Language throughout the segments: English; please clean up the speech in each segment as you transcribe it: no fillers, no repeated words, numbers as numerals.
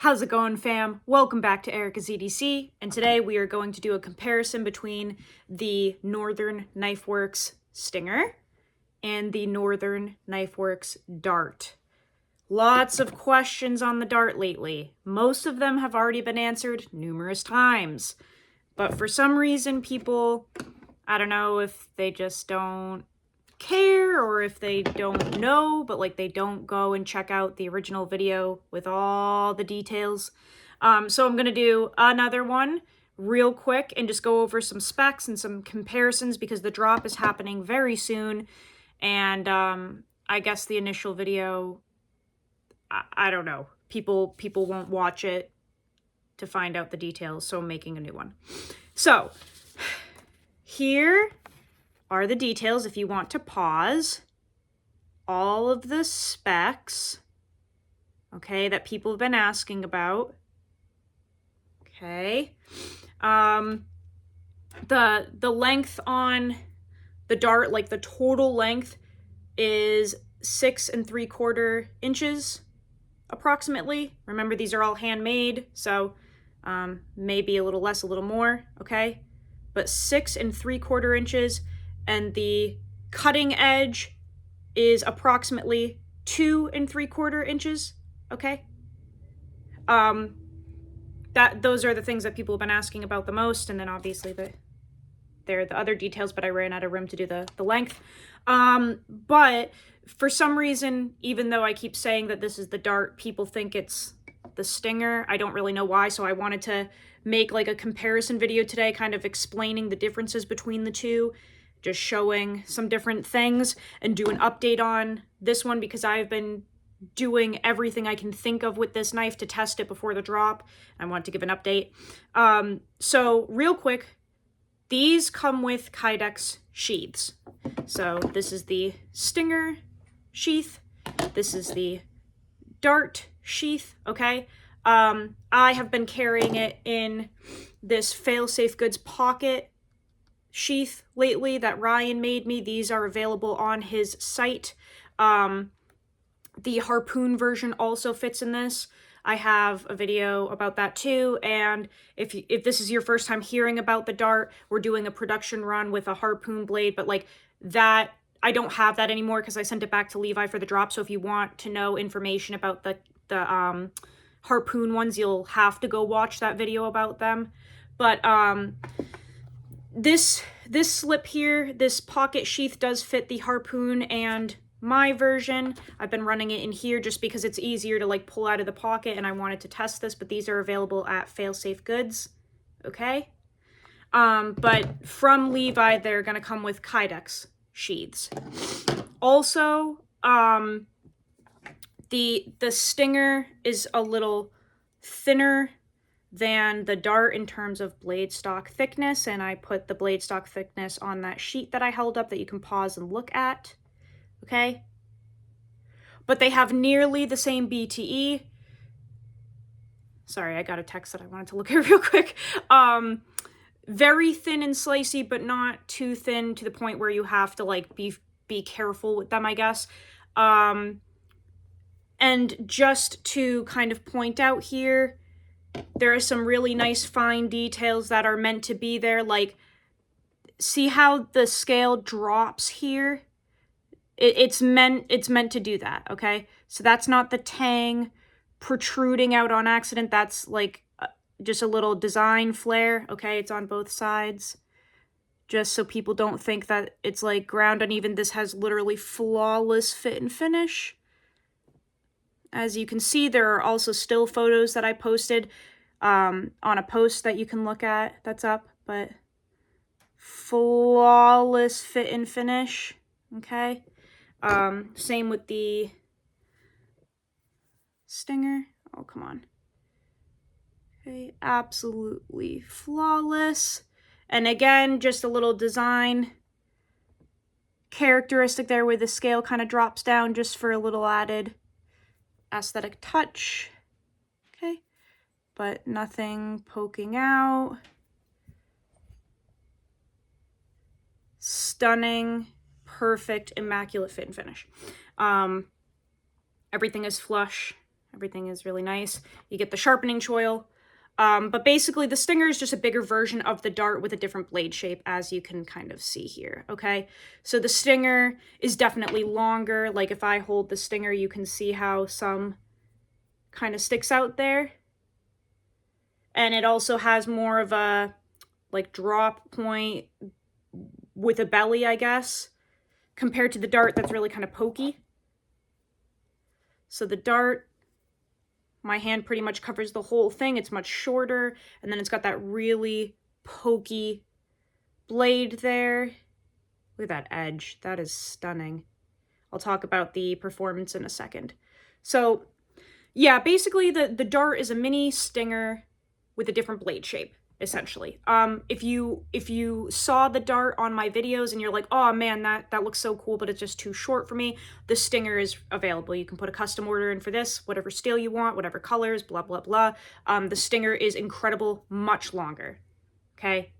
How's it going, fam? Welcome back to Erica's EDC, and today we are going to do a comparison between the Northern Knife Works Stinger and the Northern Knife Works Dart. Lots of questions on the Dart lately. Most of them have already been answered numerous times, but for some reason people, I don't know if they just don't care or if they don't know, but like they don't go and check out the original video with all the details. So I'm gonna do another one real quick and just go over some specs and some comparisons because the drop is happening very soon. And I guess the initial video, I don't know, people won't watch it to find out the details, so I'm making a new one. So here are the details if you want to pause. All of the specs, okay, that people have been asking about. Okay. The length on the Dart, like the total length, is 6 3/4 inches approximately. Remember, these are all handmade, so maybe a little less, a little more, okay? But 6 3/4 inches. And the cutting edge is approximately 2 3/4 inches, okay? Those are the things that people have been asking about the most, and then obviously there are the other details, but I ran out of room to do the length. But for some reason, even though I keep saying that this is the Dart, people think it's the Stinger. I don't really know why, so I wanted to make like a comparison video today, kind of explaining the differences between the two, just showing some different things, and do an update on this one because I've been doing everything I can think of with this knife to test it before the drop. I want to give an update. So real quick, these come with Kydex sheaths. So this is the Stinger sheath. This is the Dart sheath, okay? I have been carrying it in this Failsafe Goods pocket sheath lately that Ryan made me. These are available on his site. The harpoon version also fits in this. I have a video about that too, and if this is your first time hearing about the Dart, we're doing a production run with a harpoon blade, but like that, I don't have that anymore because I sent it back to Levi for the drop. So if you want to know information about the harpoon ones, you'll have to go watch that video about them. But this slip here, this pocket sheath does fit the harpoon and my version. I've been running it in here just because it's easier to like pull out of the pocket, and I wanted to test this, but these are available at Failsafe Goods, okay? But from Levi, they're gonna come with Kydex sheaths. Also, the Stinger is a little thinner than the Dart in terms of blade stock thickness, and I put the blade stock thickness on that sheet that I held up that you can pause and look at, okay? But they have nearly the same BTE. Sorry, I got a text that I wanted to look at real quick. Very thin and slicey, but not too thin to the point where you have to like be careful with them, I guess. And just to kind of point out here, there are some really nice fine details that are meant to be there. Like, see how the scale drops here? It's meant to do that, okay? So that's not the tang protruding out on accident. That's like just a little design flair, okay? It's on both sides. Just so people don't think that it's like ground uneven. This has literally flawless fit and finish. As you can see, there are also still photos that I posted on a post that you can look at that's up, but flawless fit and finish, okay? Same with the Stinger. Oh, come on. Okay, absolutely flawless. And again, just a little design characteristic there where the scale kind of drops down just for a little added aesthetic touch, okay? But nothing poking out. Stunning, perfect, immaculate fit and finish. Everything is flush Everything is really nice. You get the sharpening choil. But basically the stinger is just a bigger version of the dart with a different blade shape, as you can kind of see here, okay? So the stinger is definitely longer. Like if I hold the stinger, you can see how some kind of sticks out there. And it also has more of a like drop point with a belly, I guess, compared to the dart that's really kind of pokey. So the dart, my hand pretty much covers the whole thing. It's much shorter, and then it's got that really pokey blade there. Look at that edge. That is stunning. I'll talk about the performance in a second. So yeah, basically the dart is a mini stinger with a different blade shape, essentially. If you saw the dart on my videos and you're like, oh man, that looks so cool, but it's just too short for me, the stinger is available. You can put a custom order in for this, whatever steel you want, whatever colors, blah, blah, blah. The stinger is incredible, much longer, okay?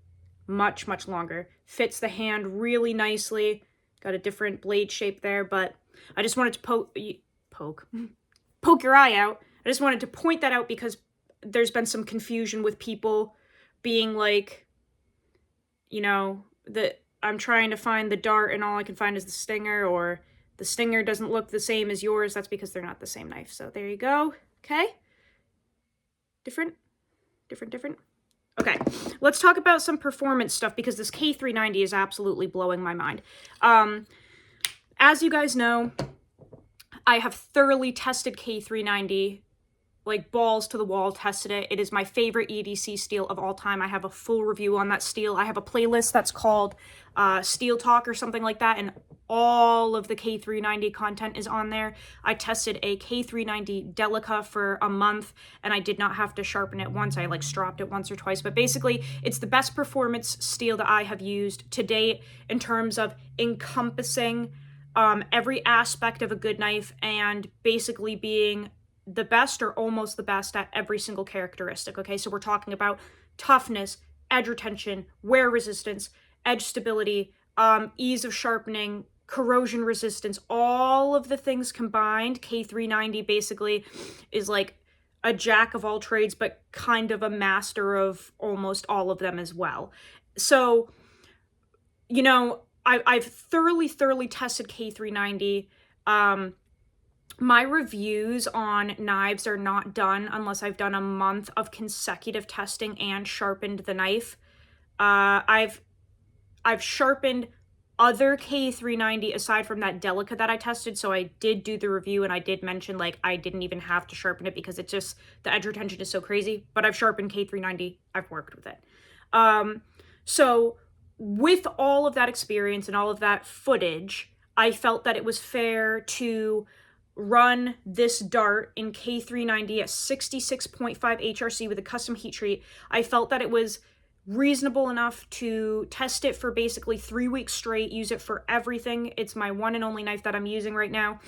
Much, much longer. Fits the hand really nicely. Got a different blade shape there, but I just wanted to poke your eye out. I just wanted to point that out because there's been some confusion with people being like, you know, that I'm trying to find the dart and all I can find is the stinger, or the stinger doesn't look the same as yours. That's because they're not the same knife. So there you go. Okay. Different. Okay, let's talk about some performance stuff because this K390 is absolutely blowing my mind. As you guys know, I have thoroughly tested K390, like balls to the wall, tested it. It is my favorite EDC steel of all time. I have a full review on that steel. I have a playlist that's called Steel Talk or something like that, and all of the K390 content is on there. I tested a K390 Delica for a month, and I did not have to sharpen it once. I like stropped it once or twice, but basically it's the best performance steel that I have used to date in terms of encompassing every aspect of a good knife and basically being the best or almost the best at every single characteristic, okay? So we're talking about toughness, edge retention, wear resistance, edge stability, ease of sharpening, corrosion resistance, all of the things combined. K390 basically is like a jack of all trades, but kind of a master of almost all of them as well. So, you know, I've thoroughly tested K390. My reviews on knives are not done unless I've done a month of consecutive testing and sharpened the knife. I've sharpened other K390 aside from that Delica that I tested, so I did do the review and I did mention like I didn't even have to sharpen it because it's just the edge retention is so crazy, but I've sharpened K390, I've worked with it. So with all of that experience and all of that footage, I felt that it was fair to run this dart in K390 at 66.5 HRC with a custom heat treat. I felt that it was reasonable enough to test it for basically 3 weeks straight, use it for everything. It's my one and only knife that I'm using right now.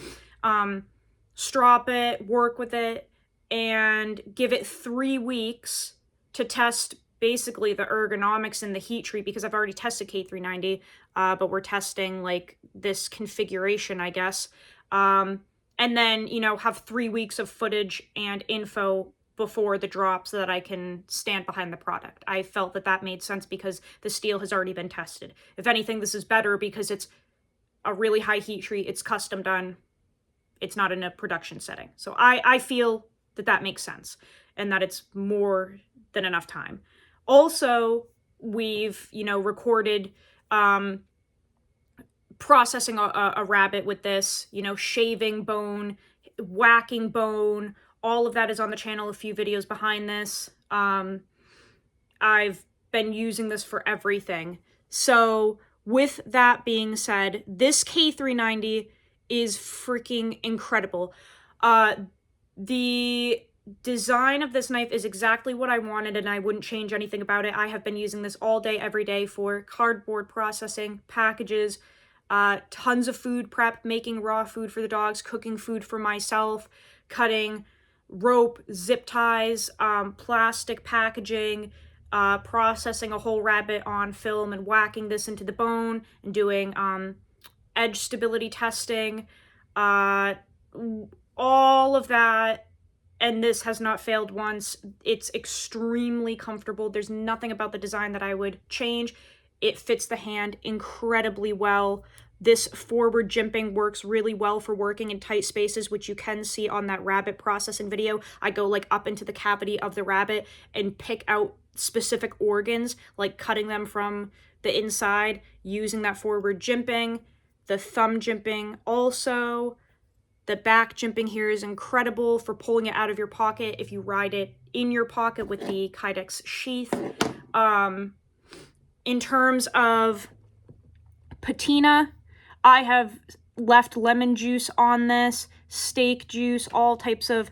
Strop it, work with it, and give it 3 weeks to test basically the ergonomics and the heat treat, because I've already tested K390, but we're testing like this configuration, I guess. And then, you know, have 3 weeks of footage and info before the drop so that I can stand behind the product. I felt that that made sense because the steel has already been tested. If anything, this is better because it's a really high heat treat, it's custom done, it's not in a production setting. So I feel that that makes sense and that it's more than enough time. Also, we've, you know, recorded processing a rabbit with this, you know, shaving bone, whacking bone, all of that is on the channel, a few videos behind this. I've been using this for everything. So with that being said, this K390 is freaking incredible. The design of this knife is exactly what I wanted and I wouldn't change anything about it. I have been using this all day, every day for cardboard processing, packages, tons of food prep, making raw food for the dogs, cooking food for myself, cutting rope, zip ties, plastic packaging, processing a whole rabbit on film and whacking this into the bone and doing edge stability testing, all of that and this has not failed once. It's extremely comfortable. There's nothing about the design that I would change. It fits the hand incredibly well. This forward jimping works really well for working in tight spaces, which you can see on that rabbit processing video. I go like up into the cavity of the rabbit and pick out specific organs, like cutting them from the inside using that forward jimping. The thumb jimping also. The back jimping here is incredible for pulling it out of your pocket if you ride it in your pocket with the Kydex sheath. In terms of patina, I have left lemon juice on this, steak juice, all types of,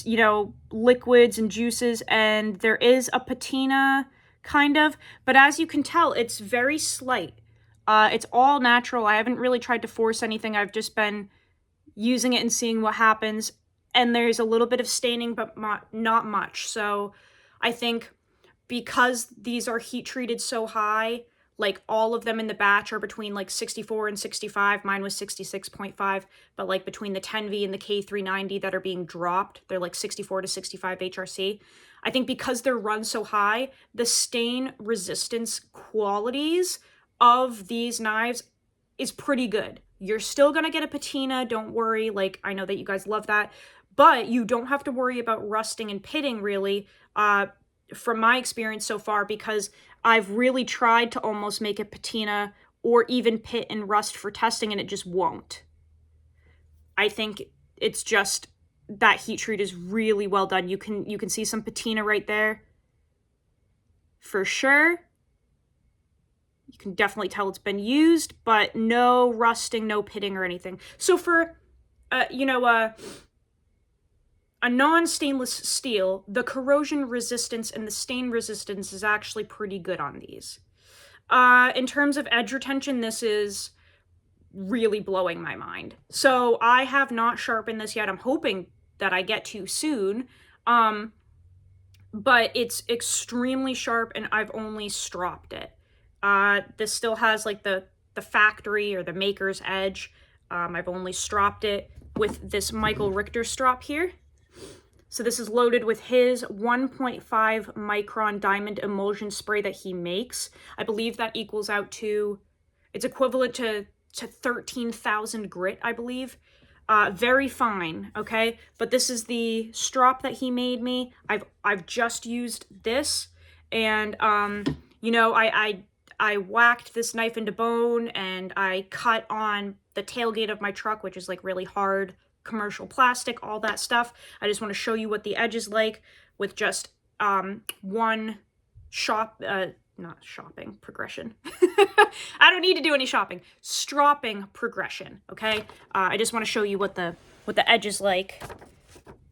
you know, liquids and juices, and there is a patina, kind of, but as you can tell, it's very slight. It's all natural. I haven't really tried to force anything. I've just been using it and seeing what happens, and there's a little bit of staining, but not much. So I think because these are heat treated so high, like all of them in the batch are between like 64 and 65. Mine was 66.5, but like between the 10V and the K390 that are being dropped, they're like 64 to 65 HRC. I think because they're run so high, the stain resistance qualities of these knives is pretty good. You're still gonna get a patina, don't worry. Like, I know that you guys love that, but you don't have to worry about rusting and pitting, really, from my experience so far, because I've really tried to almost make it patina or even pit and rust for testing, and it just won't. I think it's just that heat treat is really well done. You can see some patina right there for sure. You can definitely tell it's been used, but no rusting, no pitting or anything. So for, you know, a non-stainless steel, the corrosion resistance and the stain resistance is actually pretty good on these. In terms of edge retention, this is really blowing my mind. So I have not sharpened this yet. I'm hoping that I get to soon. But it's extremely sharp, and I've only stropped it. This still has like the factory or the maker's edge. I've only stropped it with this Michael Richter strop here. So this is loaded with his 1.5 micron diamond emulsion spray that he makes. I believe that equals out to, it's equivalent to 13,000 grit, I believe. Very fine, okay? But this is the strop that he made me. I've just used this, and you know, I whacked this knife into bone, and I cut on the tailgate of my truck, which is like really hard commercial plastic, all that stuff. I just want to show you what the edge is like with just one not shopping progression. I don't need to do any shopping. Stropping progression, okay? I just want to show you what the edge is like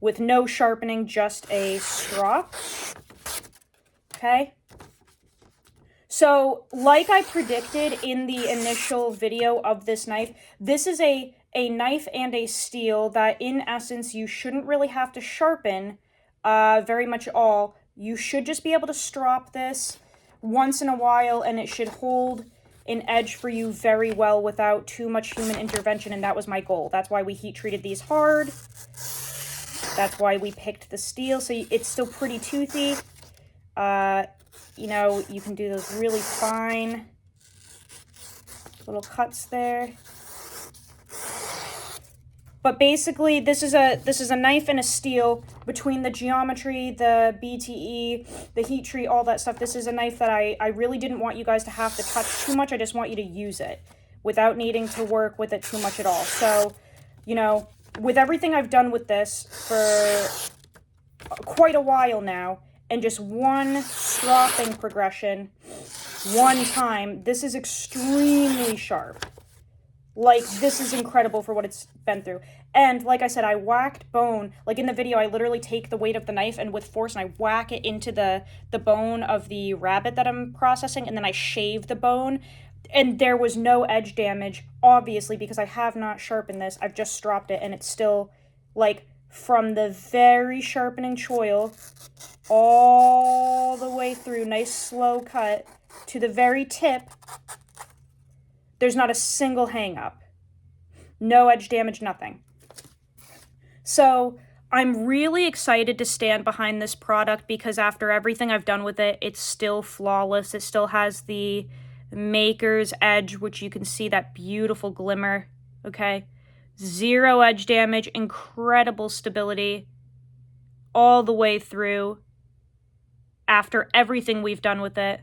with no sharpening, just a strop. Okay? So, like I predicted in the initial video of this knife, this is a knife and a steel that, in essence, you shouldn't really have to sharpen very much at all. You should just be able to strop this once in a while, and it should hold an edge for you very well without too much human intervention, and that was my goal. That's why we heat treated these hard. That's why we picked the steel, so it's still pretty toothy. You know, you can do those really fine little cuts there. But basically, this is a knife and a steel. Between the geometry, the BTE, the heat treat, all that stuff, this is a knife that I really didn't want you guys to have to touch too much. I just want you to use it without needing to work with it too much at all. So, you know, with everything I've done with this for quite a while now, and just one stropping progression, one time, this is extremely sharp. Like, this is incredible for what it's been through. And like I said, I whacked bone. Like in the video, I literally take the weight of the knife and with force, and I whack it into the bone of the rabbit that I'm processing, and then I shave the bone. And there was no edge damage, obviously, because I have not sharpened this. I've just stropped it, and it's still, like, from the very sharpening choil all the way through, nice slow cut, to the very tip, there's not a single hang up. No edge damage, nothing. So, I'm really excited to stand behind this product because after everything I've done with it, it's still flawless. It still has the maker's edge, which you can see that beautiful glimmer, okay? Zero edge damage, incredible stability all the way through after everything we've done with it.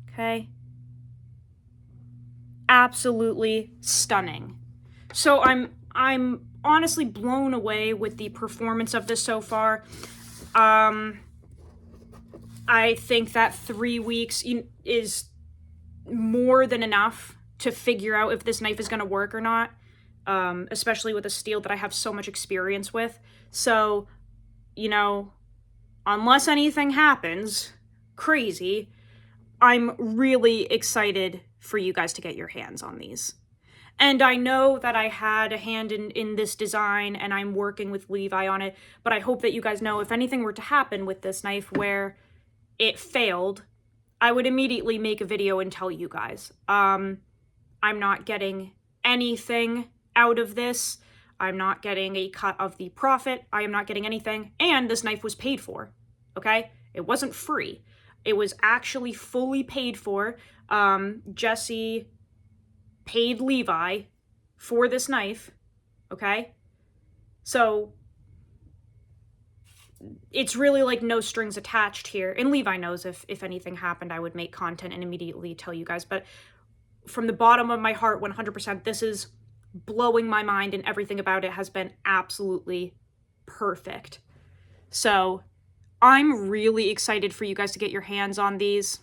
Okay? Absolutely stunning. So I'm honestly blown away with the performance of this so far. I think that 3 weeks is more than enough to figure out if this knife is going to work or not, especially with a steel that I have so much experience with. So, you know, unless anything happens crazy, I'm really excited for you guys to get your hands on these. And I know that I had a hand in this design and I'm working with Levi on it, but I hope that you guys know if anything were to happen with this knife where it failed, I would immediately make a video and tell you guys. I'm not getting anything out of this. I'm not getting a cut of the profit. I am not getting anything. And this knife was paid for, okay? It wasn't free. It was actually fully paid for. Jesse paid Levi for this knife, okay? So it's really like no strings attached here. And Levi knows if anything happened, I would make content and immediately tell you guys. But from the bottom of my heart, 100%, this is blowing my mind and everything about it has been absolutely perfect. So I'm really excited for you guys to get your hands on these.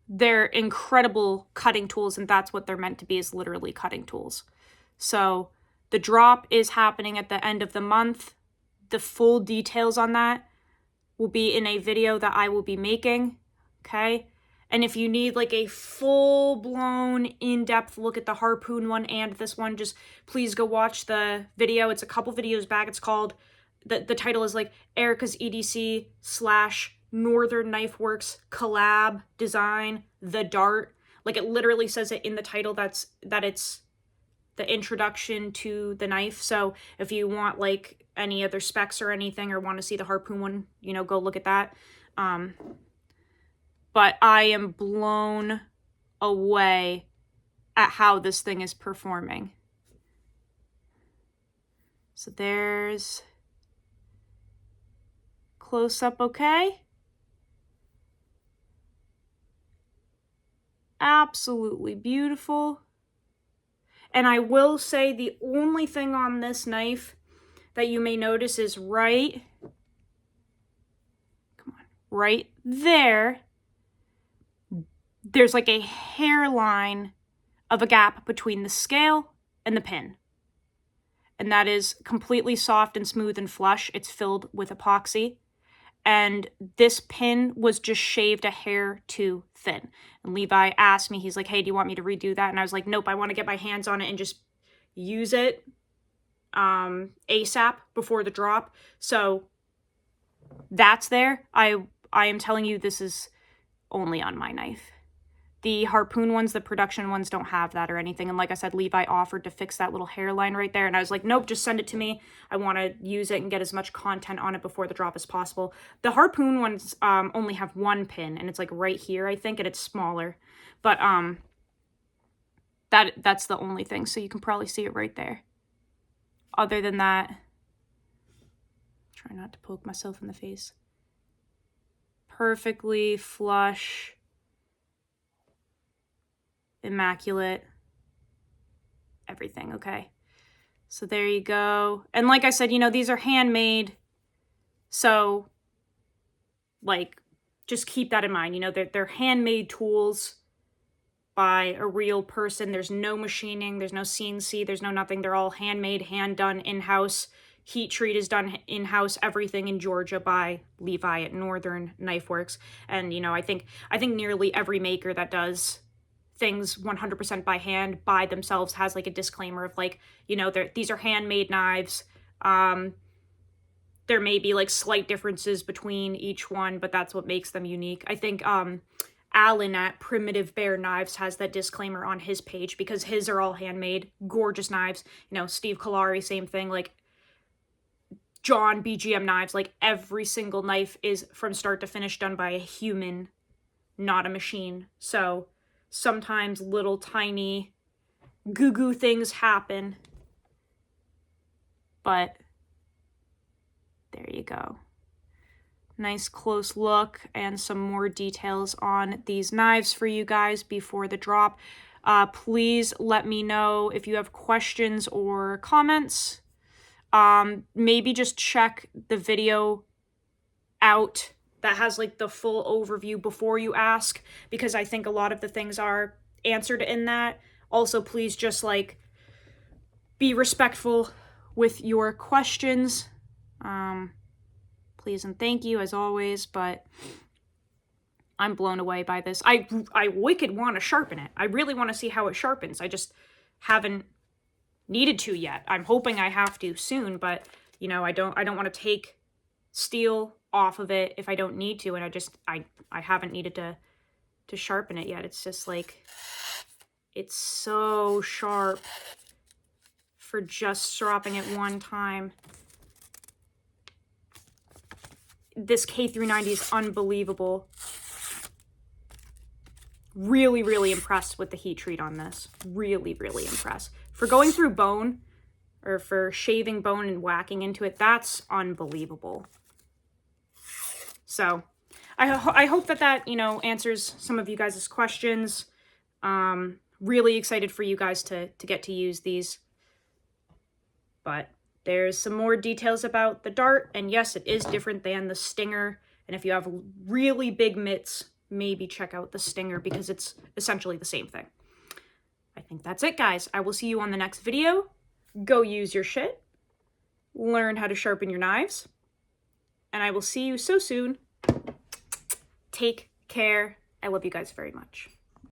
They're incredible cutting tools, and that's what they're meant to be, is literally cutting tools. So the drop is happening at the end of the month. The full details on that will be in a video that I will be making, okay? And if you need like a full-blown, in-depth look at the Harpoon one and this one, just please go watch the video. It's a couple videos back. It's called, the title is like Erica's EDC / Northern Knife Works collab design, the dart. Like it literally says it in the title that it's the introduction to the knife. So if you want like any other specs or anything or want to see the Harpoon one, you know, go look at that. But I am blown away at how this thing is performing. So there's close up, okay? Absolutely beautiful. And I will say the only thing on this knife that you may notice is right there, there's like a hairline of a gap between the scale and the pin. And that is completely soft and smooth and flush. It's filled with epoxy. And this pin was just shaved a hair too thin. And Levi asked me, he's like, hey, do you want me to redo that? And I was like, nope, I want to get my hands on it and just use it ASAP before the drop. So that's there. I am telling you, this is only on my knife. The Harpoon ones, the production ones, don't have that or anything. And like I said, Levi offered to fix that little hairline right there. And I was like, nope, just send it to me. I want to use it and get as much content on it before the drop as possible. The Harpoon ones only have one pin, and it's like right here, I think, and it's smaller. But that's the only thing. So you can probably see it right there. Other than that, try not to poke myself in the face. Perfectly flush. Immaculate, everything, okay? So there you go. And like I said, you know, these are handmade, so like just keep that in mind. You know, they're handmade tools by a real person. There's no machining, there's no CNC, there's no nothing. They're all handmade, hand done, in-house. Heat treat is done in-house, everything in Georgia by Levi at Northern Knife Works. And you know, I think nearly every maker that does things 100% by hand by themselves has like a disclaimer of like, you know, these are handmade knives. There may be like slight differences between each one, but that's what makes them unique. I think Alan at Primitive Bear Knives has that disclaimer on his page, because his are all handmade, gorgeous knives. You know, Steve Kalari, same thing. Like, John BGM Knives, like, every single knife is from start to finish done by a human, not a machine. So sometimes little tiny goo-goo things happen, but there you go. Nice close look and some more details on these knives for you guys before the drop. Please let me know if you have questions or comments. Maybe just check the video out that has like the full overview before you ask, because I think a lot of the things are answered in that. Also, please just like be respectful with your questions. Please and thank you as always, but I'm blown away by this. I wicked want to sharpen it. I really want to see how it sharpens. I just haven't needed to yet. I'm hoping I have to soon, but you know, I don't want to take steel off of it if I don't need to, and I haven't needed to sharpen it yet. It's just like, it's so sharp for just dropping it one time. This K390 is unbelievable. Really, really impressed with the heat treat on this. Really, really impressed. For going through bone, or for shaving bone and whacking into it, that's unbelievable. So, I hope that, you know, answers some of you guys' questions. Really excited for you guys to get to use these. But there's some more details about the dart, and yes, it is different than the Stinger. And if you have really big mitts, maybe check out the Stinger, because it's essentially the same thing. I think that's it, guys. I will see you on the next video. Go use your shit. Learn how to sharpen your knives. And I will see you so soon. Take care. I love you guys very much.